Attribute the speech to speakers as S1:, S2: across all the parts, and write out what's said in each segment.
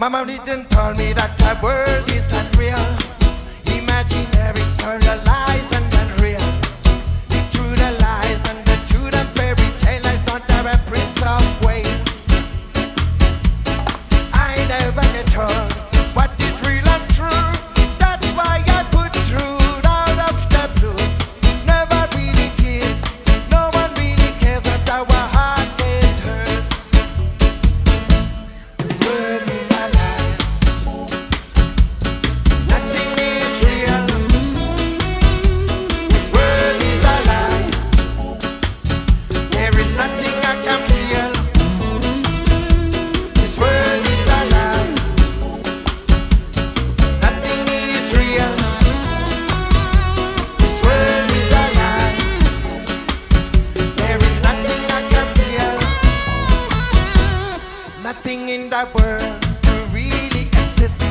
S1: Mama didn't tell me that the world is unreal. Imaginary story, lies and unreal. The truth, the lies and the truth and fairy tale lies don't have a prince of Wales. I never get told what is real and true. That's why I put truth out of the blue. Never really did. No one really cares what our heart it hurts. This world is a lie. Nothing is real. This world is a lie. There is nothing I can feel. This world is a lie. Nothing is real. This world is a lie. There is nothing I can feel. Nothing in the world to really exist.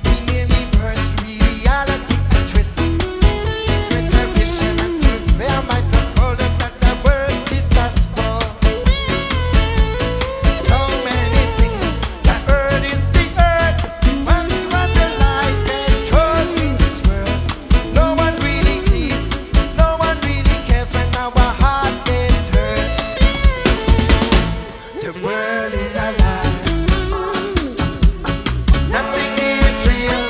S1: We merely burns reality a twist. With a vision and to fear my hold it that the world is a sport. So many things. The earth is the earth. When the lies get told in this world, no one really please. No one really cares when our heart get hurt. The world is a lie. Nothing is real.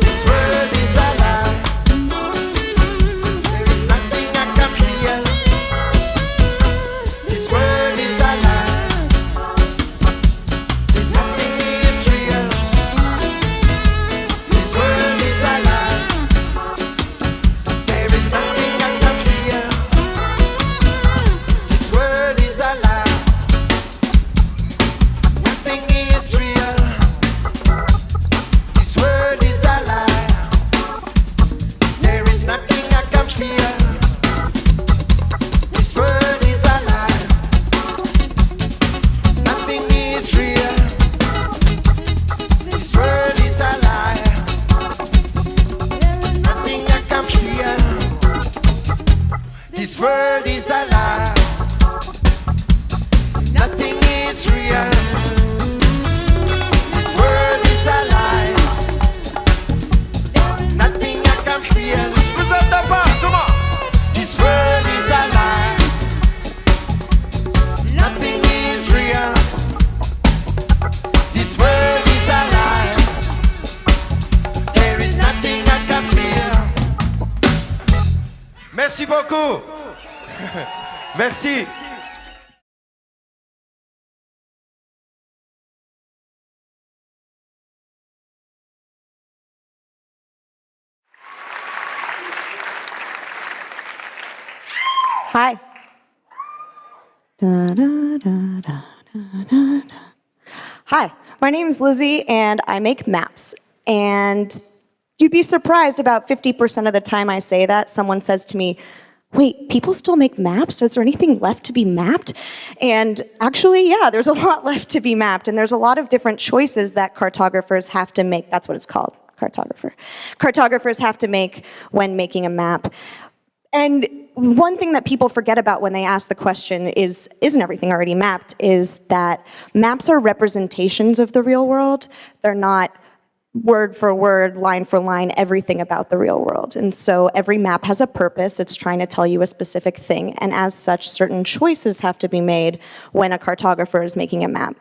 S1: This world is a lie. There is nothing I can feel. This world is a lie. There's nothing is real. This world is a lie. There is nothing I can feel. This world is a lie. Nothing is real. This world is a lie. There is nothing I can feel. This world is a lie. Nothing is real. This world is a lie. Nothing I can feel. This world is a lie. Nothing is real. This world is a lie. Nothing I can feel. Come on. This world is a lie. Nothing is real. This world is a lie. There is nothing I can feel. Merci beaucoup. Merci.
S2: Hi. Da, da, da, da, da, da, da. Hi, my name's Lizzie, and I make maps. And you'd be surprised about 50% of the time I say that, someone says to me, wait, people still make maps? Is there anything left to be mapped? And actually, yeah, there's a lot left to be mapped, and there's a lot of different choices that cartographers have to make. That's what it's called, cartographer. Cartographers have to make when making a map. And one thing that people forget about when they ask the question is, isn't everything already mapped, is that maps are representations of the real world. They're not word for word, line for line, everything about the real world. And so every map has a purpose. It's trying to tell you a specific thing. And as such, certain choices have to be made when a cartographer is making a map.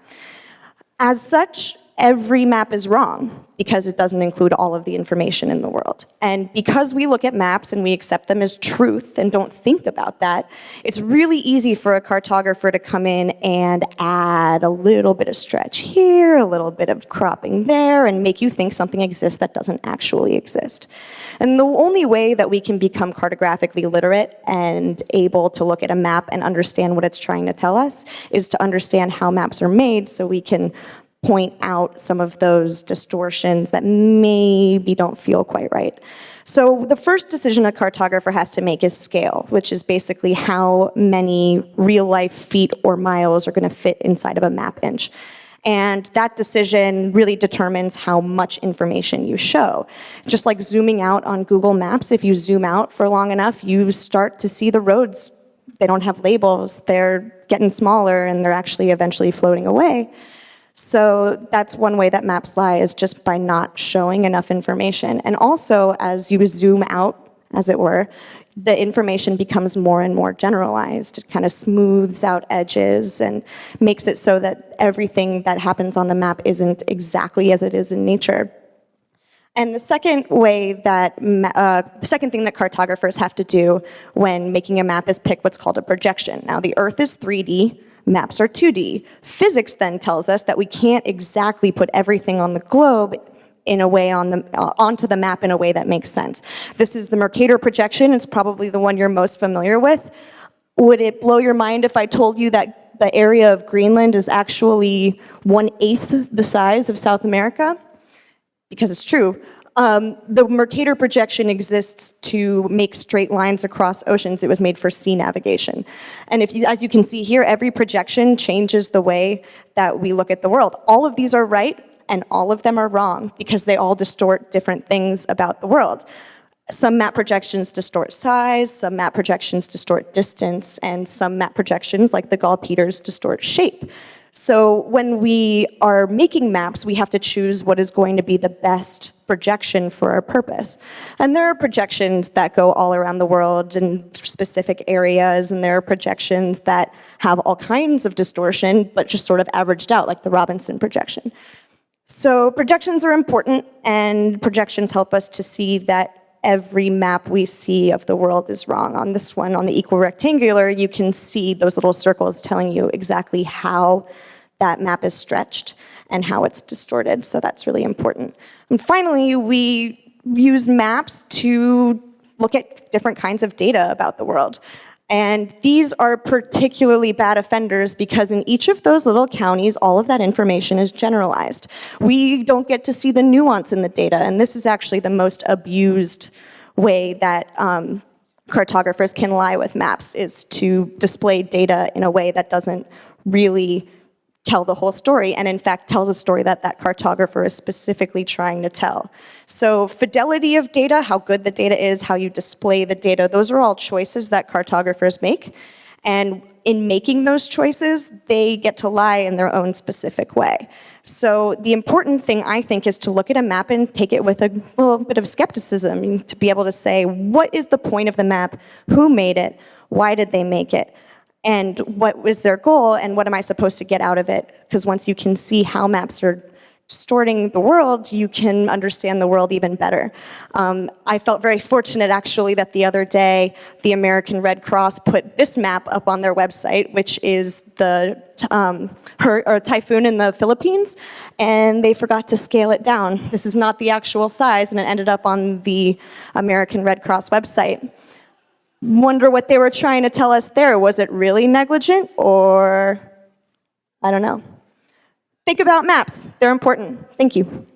S2: As such, every map is wrong because it doesn't include all of the information in the world. And because we look at maps and we accept them as truth and don't think about that, it's really easy for a cartographer to come in and add a little bit of stretch here, a little bit of cropping there, and make you think something exists that doesn't actually exist. And the only way that we can become cartographically literate and able to look at a map and understand what it's trying to tell us is to understand how maps are made so we can point out some of those distortions that maybe don't feel quite right. So the first decision a cartographer has to make is scale, which is basically how many real-life feet or miles are going to fit inside of a map inch. And that decision really determines how much information you show. Just like zooming out on Google Maps, if you zoom out for long enough, you start to see the roads. They don't have labels. They're getting smaller, and they're actually eventually floating away. So that's one way that maps lie, is just by not showing enough information. And also, as you zoom out, as it were, the information becomes more and more generalized. It kind of smooths out edges and makes it so that everything that happens on the map isn't exactly as it is in nature. And the second way that, the second thing that cartographers have to do when making a map is pick what's called a projection. Now, the Earth is 3D, maps are 2D. Physics then tells us that we can't exactly put everything on the globe in a way onto the map in a way that makes sense. This is the Mercator projection. It's probably the one you're most familiar with. Would it blow your mind if I told you that the area of Greenland is actually 1/8 the size of South America? Because it's true. The Mercator projection exists to make straight lines across oceans. It was made for sea navigation. And as you can see here, every projection changes the way that we look at the world. All of these are right, and all of them are wrong, because they all distort different things about the world. Some map projections distort size, some map projections distort distance, and some map projections, like the Gall-Peters, distort shape. So when we are making maps, we have to choose what is going to be the best projection for our purpose. And there are projections that go all around the world in specific areas, and there are projections that have all kinds of distortion, but just sort of averaged out, like the Robinson projection. So projections are important, and projections help us to see that every map we see of the world is wrong. On this one, on the equirectangular, you can see those little circles telling you exactly how that map is stretched and how it's distorted, so that's really important. And finally, we use maps to look at different kinds of data about the world. And these are particularly bad offenders because in each of those little counties, all of that information is generalized. We don't get to see the nuance in the data, and this is actually the most abused way that cartographers can lie with maps, is to display data in a way that doesn't really tell the whole story, and in fact tells a story that that cartographer is specifically trying to tell. So fidelity of data, how good the data is, how you display the data, those are all choices that cartographers make. And in making those choices, they get to lie in their own specific way. So the important thing, I think, is to look at a map and take it with a little bit of skepticism, to be able to say, what is the point of the map? Who made it? Why did they make it? And what was their goal, and what am I supposed to get out of it? Because once you can see how maps are distorting the world, you can understand the world even better. I felt very fortunate, actually, that the other day, the American Red Cross put this map up on their website, which is the typhoon in the Philippines, and they forgot to scale it down. This is not the actual size, and it ended up on the American Red Cross website. Wonder what they were trying to tell us there. Was it really negligent, or I don't know. Think about maps. They're important. Thank you.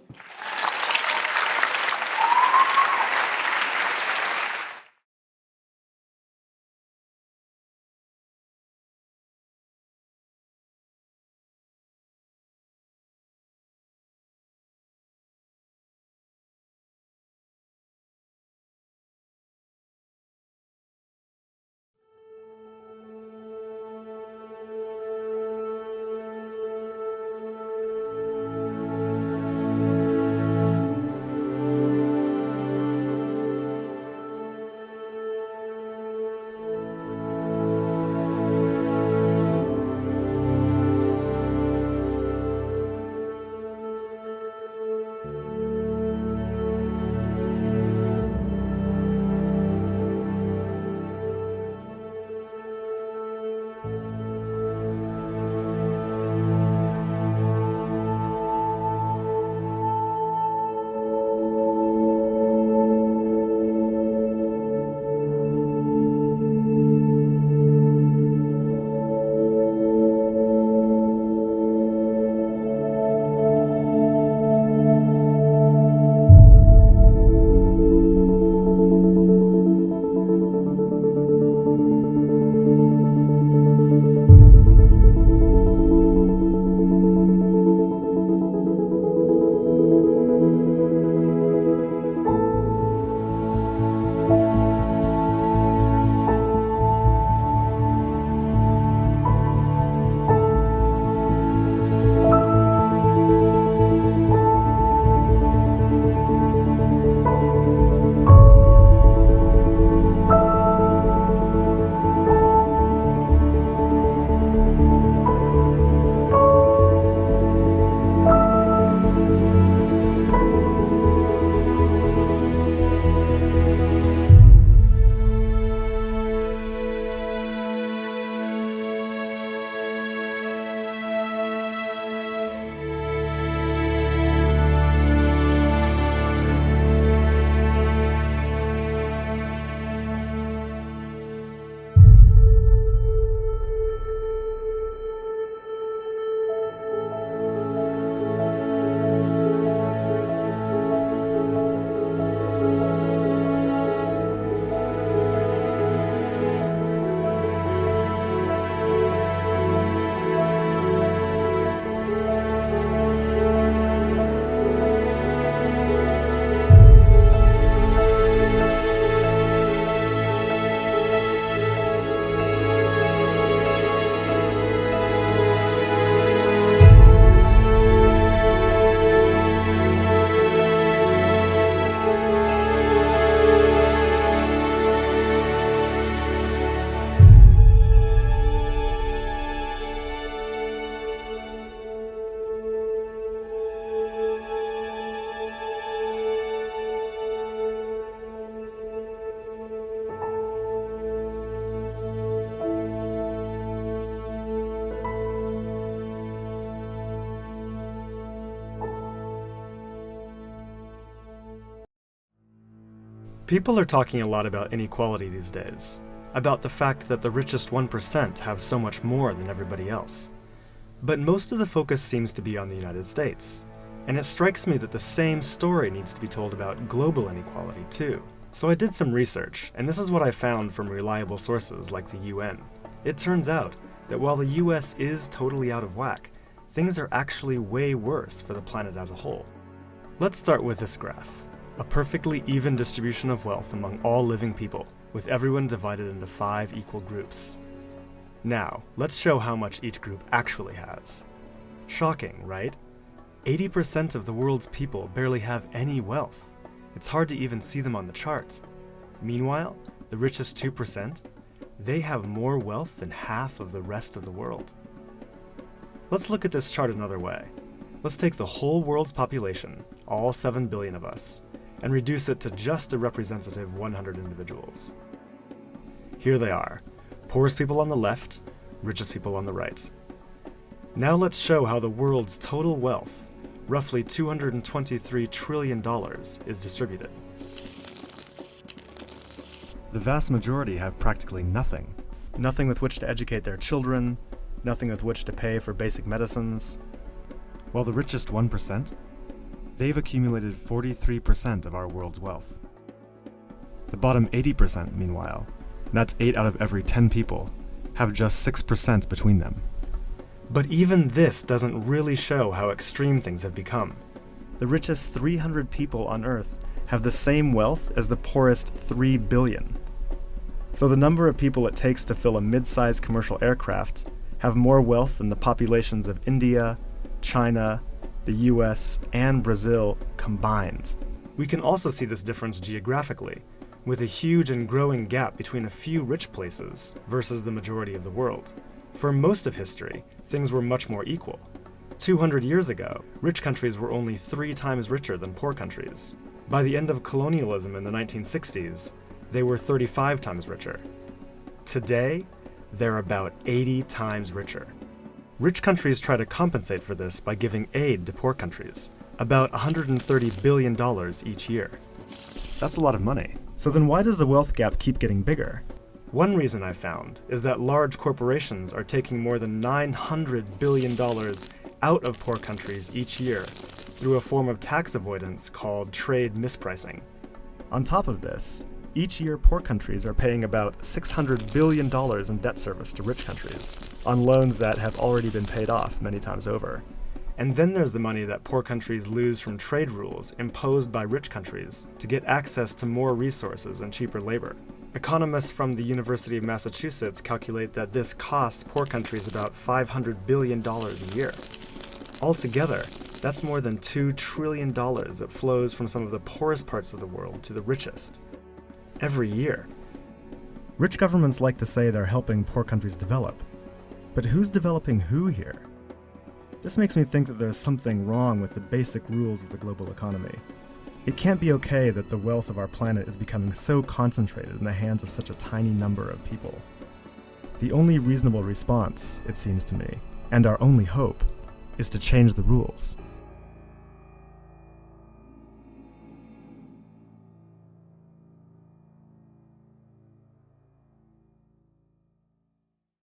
S3: People are talking a lot about inequality these days, about the fact that the richest 1% have so much more than everybody else. But most of the focus seems to be on the United States, and it strikes me that the same story needs to be told about global inequality too. So I did some research, and this is what I found from reliable sources like the UN. It turns out that while the US is totally out of whack, things are actually way worse for the planet as a whole. Let's start with this graph. A perfectly even distribution of wealth among all living people, with everyone divided into 5 equal groups. Now, let's show how much each group actually has. Shocking, right? 80% of the world's people barely have any wealth. It's hard to even see them on the chart. Meanwhile, the richest 2%, they have more wealth than half of the rest of the world. Let's look at this chart another way. Let's take the whole world's population, all 7 billion of us, and reduce it to just a representative 100 individuals. Here they are, poorest people on the left, richest people on the right. Now let's show how the world's total wealth, roughly $223 trillion, is distributed. The vast majority have practically nothing. Nothing with which to educate their children, nothing with which to pay for basic medicines. While the richest 1%, they've accumulated 43% of our world's wealth. The bottom 80%, meanwhile, that's 8 out of every 10 people, have just 6% between them. But even this doesn't really show how extreme things have become. The richest 300 people on Earth have the same wealth as the poorest 3 billion. So the number of people it takes to fill a mid-sized commercial aircraft have more wealth than the populations of India, China, the US, and Brazil combined. We can also see this difference geographically, with a huge and growing gap between a few rich places versus the majority of the world. For most of history, things were much more equal. 200 years ago, rich countries were only 3 times richer than poor countries. By the end of colonialism in the 1960s, they were 35 times richer. Today, they're about 80 times richer. Rich countries try to compensate for this by giving aid to poor countries, about $130 billion each year. That's a lot of money. So then why does the wealth gap keep getting bigger? One reason I found is that large corporations are taking more than $900 billion out of poor countries each year through a form of tax avoidance called trade mispricing. On top of this, each year poor countries are paying about $600 billion in debt service to rich countries, on loans that have already been paid off many times over. And then there's the money that poor countries lose from trade rules imposed by rich countries to get access to more resources and cheaper labor. Economists from the University of Massachusetts calculate that this costs poor countries about $500 billion a year. Altogether, that's more than $2 trillion that flows from some of the poorest parts of the world to the richest. Every year. Rich governments like to say they're helping poor countries develop. But who's developing who here? This makes me think that there's something wrong with the basic rules of the global economy. It can't be okay that the wealth of our planet is becoming so concentrated in the hands of such a tiny number of people. The only reasonable response, it seems to me, and our only hope, is to change the rules.